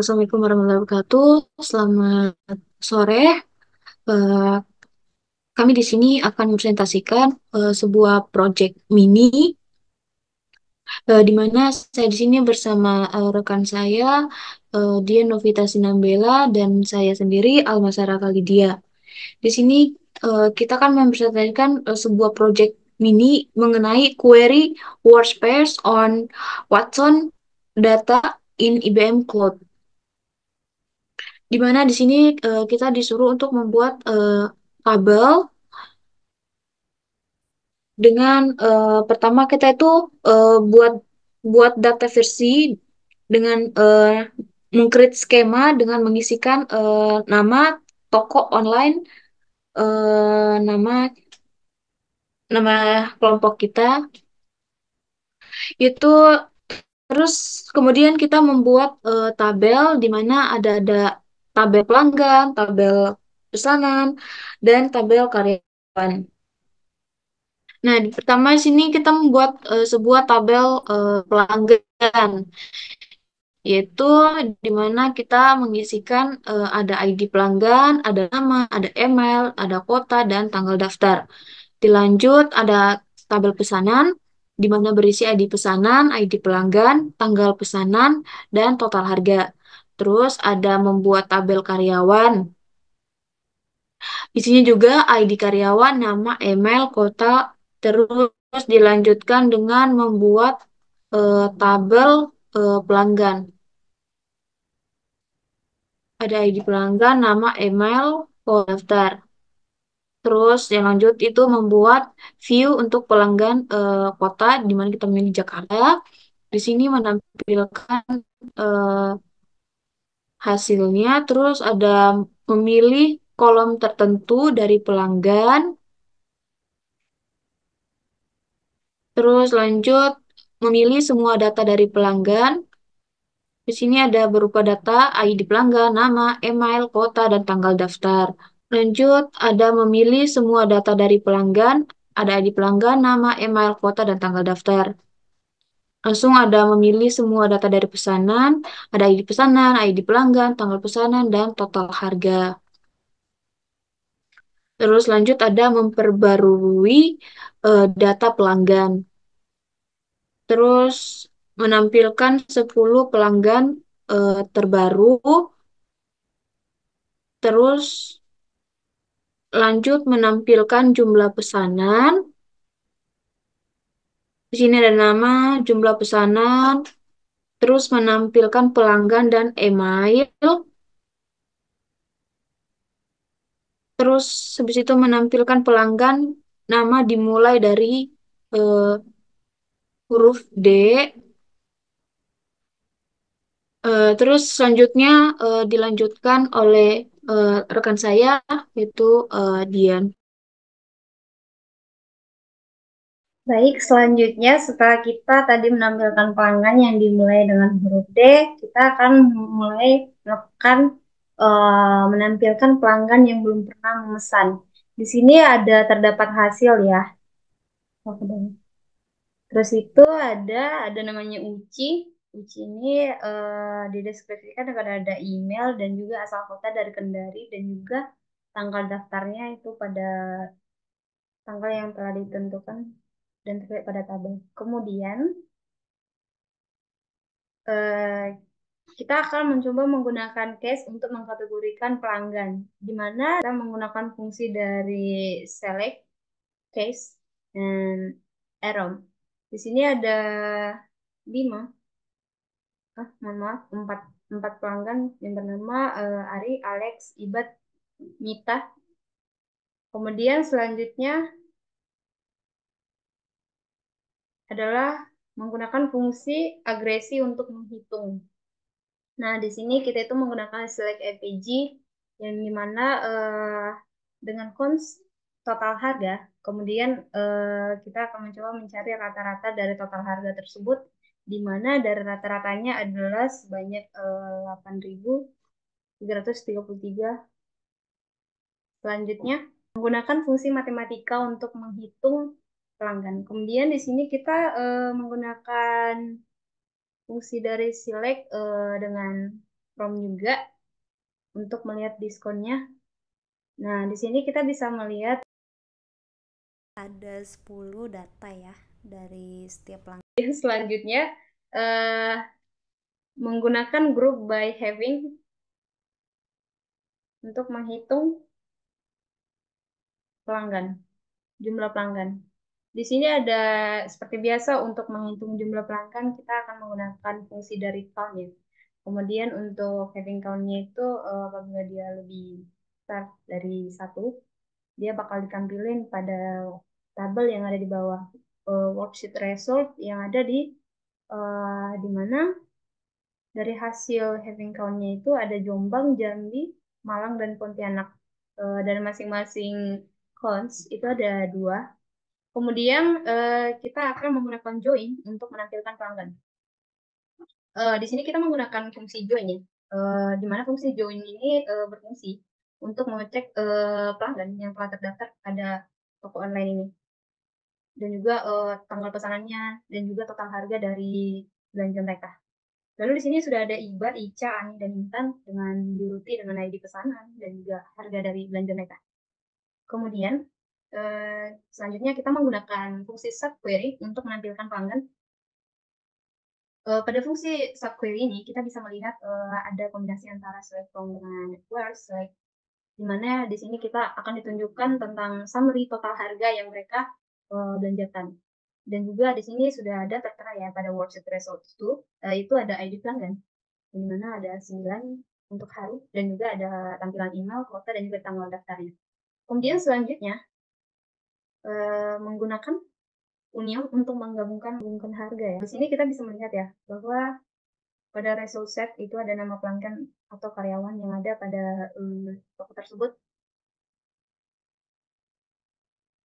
Assalamualaikum warahmatullahi wabarakatuh. Selamat sore. Eh, Kami di sini akan mempresentasikan sebuah proyek mini, di mana saya di sini bersama rekan saya, dia Novita Sinambela, dan saya sendiri Alma Sarah Khalidia. Di sini kita akan mempresentasikan sebuah proyek mini mengenai query workspace on Watson data in IBM Cloud. Di mana di sini kita disuruh untuk membuat tabel dengan pertama kita itu buat buat data versi dengan mengcreate skema dengan mengisikan nama toko online, nama nama kelompok kita itu. Terus kemudian kita membuat tabel di mana ada tabel pelanggan, tabel pesanan, dan tabel karyawan. Nah, pertama di sini kita membuat sebuah tabel pelanggan, yaitu di mana kita mengisikan ada ID pelanggan, ada nama, ada email, ada kota, dan tanggal daftar. Dilanjut ada tabel pesanan, di mana berisi ID pesanan, ID pelanggan, tanggal pesanan, dan total harga. Terus ada membuat tabel karyawan. Di sini juga ID karyawan, nama, email, kota, terus dilanjutkan dengan membuat tabel pelanggan. Ada ID pelanggan, nama, email, kode daftar. Terus yang lanjut itu membuat view untuk pelanggan kota di mana kita memilih Jakarta. Di sini menampilkan eh, hasilnya. Terus ada memilih kolom tertentu dari pelanggan. Terus lanjut memilih semua data dari pelanggan. Di sini ada berupa data ID pelanggan, nama, email, kota, dan tanggal daftar. Lanjut, ada memilih semua data dari pelanggan, ada ID pelanggan, nama, email, kota, dan tanggal daftar. Langsung ada memilih semua data dari pesanan, ada ID pesanan, ID pelanggan, tanggal pesanan, dan total harga. Terus lanjut ada memperbarui data pelanggan. Terus menampilkan 10 pelanggan terbaru. Terus lanjut menampilkan jumlah pesanan. Di sini ada nama, jumlah pesanan, terus menampilkan pelanggan dan email, terus habis itu menampilkan pelanggan, nama dimulai dari eh, huruf D. Terus selanjutnya dilanjutkan oleh rekan saya, yaitu Dian. Baik, selanjutnya setelah kita tadi menampilkan pelanggan yang dimulai dengan huruf D, kita akan mulai melakukan menampilkan pelanggan yang belum pernah memesan. Di sini ada terdapat hasil ya. Oke, deh. Terus itu ada namanya Uci. Uci ini dideskripsikan akan ada email dan juga asal kota dari Kendari dan juga tanggal daftarnya itu pada tanggal yang telah ditentukan dan terlihat pada tabel. Kemudian eh, kita akan mencoba menggunakan case untuk mengkategorikan pelanggan, di mana kita menggunakan fungsi dari select, case, dan arom. Di sini ada 5, mohon maaf, 4 pelanggan yang bernama Ari, Alex, Ibad, Mita. Kemudian selanjutnya adalah menggunakan fungsi agresi untuk menghitung. Nah, di sini kita itu menggunakan select APG yang dimana dengan cons total harga, kemudian kita akan mencoba mencari rata-rata dari total harga tersebut, di mana dari rata-ratanya adalah sebanyak 8.333. Selanjutnya, menggunakan fungsi matematika untuk menghitung pelanggan. Kemudian di sini kita menggunakan fungsi dari select dengan from juga untuk melihat diskonnya. Nah, di sini kita bisa melihat ada 10 data ya dari setiap pelanggan. selanjutnya eh, menggunakan group by having untuk menghitung pelanggan, jumlah pelanggan. Di sini ada seperti biasa untuk menghitung jumlah pelanggan kita akan menggunakan fungsi dari count ya. Kemudian untuk having count-nya itu apabila dia lebih besar dari satu, dia bakal ditampilin pada tabel yang ada di bawah worksheet result yang ada di mana dari hasil having count-nya itu ada Jombang, Jambi, Malang, dan Pontianak. Dan masing-masing counts itu ada dua. Kemudian kita akan menggunakan join untuk menampilkan pelanggan. Di sini kita menggunakan fungsi join ya, di mana fungsi join ini berfungsi untuk mengecek pelanggan yang telah terdaftar pada toko online ini, dan juga tanggal pesanannya, dan juga total harga dari belanja mereka. Lalu di sini sudah ada Ibar, Ica, Ani, dan Intan dengan Yuruti dengan ID pesanan dan juga harga dari belanja mereka. Kemudian selanjutnya kita menggunakan fungsi subquery untuk menampilkan pelanggan. Pada fungsi subquery ini kita bisa melihat ada kombinasi antara select from dengan where select, di mana di sini kita akan ditunjukkan tentang summary total harga yang mereka belanjakan. Dan juga di sini sudah ada tertera ya pada worksheet results itu ada ID pelanggan, di mana ada 9 untuk hari dan juga ada tampilan email, kota, dan juga tanggal daftarnya. Kemudian selanjutnya menggunakan Union untuk menggabungkan harga ya. Di sini kita bisa melihat ya bahwa pada result set itu ada nama pelanggan atau karyawan yang ada pada toko tersebut.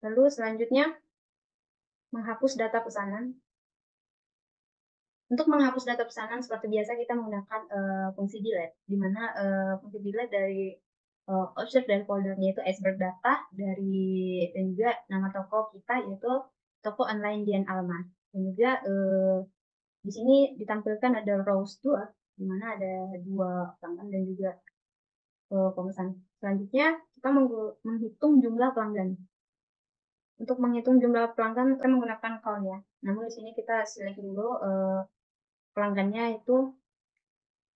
Lalu selanjutnya menghapus data pesanan. Untuk menghapus data pesanan seperti biasa kita menggunakan fungsi delete, di mana fungsi delete dari object dan foldernya itu iceberg data dari, dan juga nama toko kita yaitu toko online Dian Alma. Dan juga di sini ditampilkan ada rows 2, di mana ada 2 pelanggan dan juga pemesan. Selanjutnya kita menghitung jumlah pelanggan. Untuk menghitung jumlah pelanggan kita menggunakan count ya. Namun di sini kita select dulu pelanggannya itu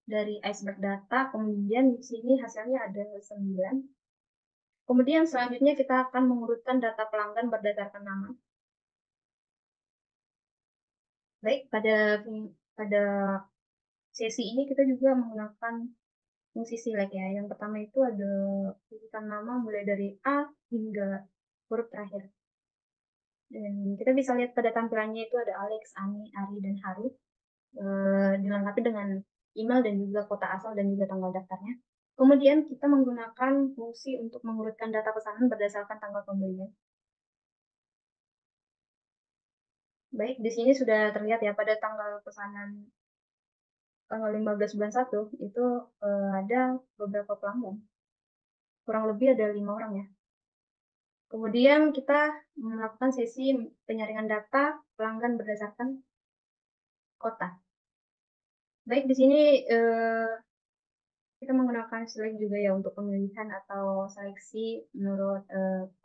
dari iceberg data, kemudian di sini hasilnya ada 9. Kemudian selanjutnya kita akan mengurutkan data pelanggan berdasarkan nama. Baik, pada sesi ini kita juga menggunakan fungsi select ya. Yang pertama itu ada urutan nama mulai dari A hingga huruf terakhir. Dan kita bisa lihat pada tampilannya itu ada Alex, Ani, Ari, dan Haru. Dilengkapi dengan email dan juga kota asal dan juga tanggal daftarnya. Kemudian kita menggunakan fungsi untuk mengurutkan data pesanan berdasarkan tanggal pembelian. Baik, di sini sudah terlihat ya pada tanggal pesanan tanggal 15 bulan 1 itu ada beberapa pelanggan. Kurang lebih ada 5 orang ya. Kemudian kita melakukan sesi penyaringan data pelanggan berdasarkan kota. Baik, di sini kita menggunakan select juga ya untuk pemilihan atau seleksi menurut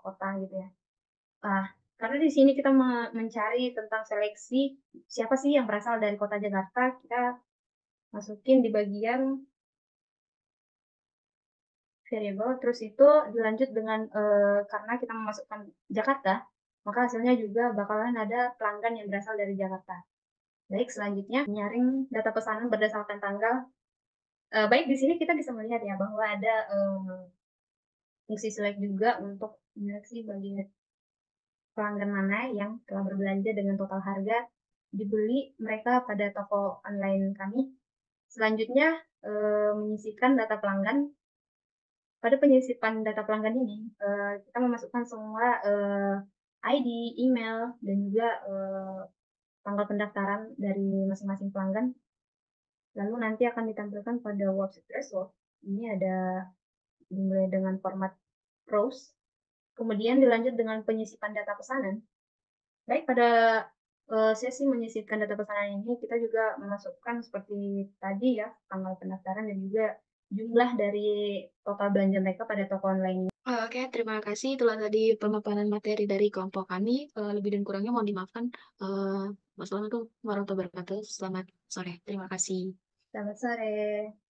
kota gitu ya. Karena di sini kita mencari tentang seleksi siapa sih yang berasal dari kota Jakarta, kita masukin di bagian variable, terus itu dilanjut dengan karena kita memasukkan Jakarta, maka hasilnya juga bakalan ada pelanggan yang berasal dari Jakarta. Baik, selanjutnya menyaring data pesanan berdasarkan tanggal. Baik, di sini kita bisa melihat ya bahwa ada fungsi select juga untuk menyeleksi bagian pelanggan mana yang telah berbelanja dengan total harga dibeli mereka pada toko online kami. Selanjutnya menyisipkan data pelanggan. Pada penyisipan data pelanggan ini kita memasukkan semua ID, email, dan juga tanggal pendaftaran dari masing-masing pelanggan. Lalu nanti akan ditampilkan pada worksheet result. Ini ada dimulai dengan format rows, kemudian dilanjut dengan penyisipan data pesanan. Baik, pada Saya sih menyisipkan data pesanan ini, kita juga memasukkan seperti tadi ya, tanggal pendaftaran dan juga jumlah dari total belanja mereka pada toko online. Oke, terima kasih. Itulah tadi pemaparan materi dari kelompok kami. Lebih dan kurangnya mohon dimaafkan. Wassalamualaikum warahmatullahi wabarakatuh. Selamat sore. Terima kasih. Selamat sore.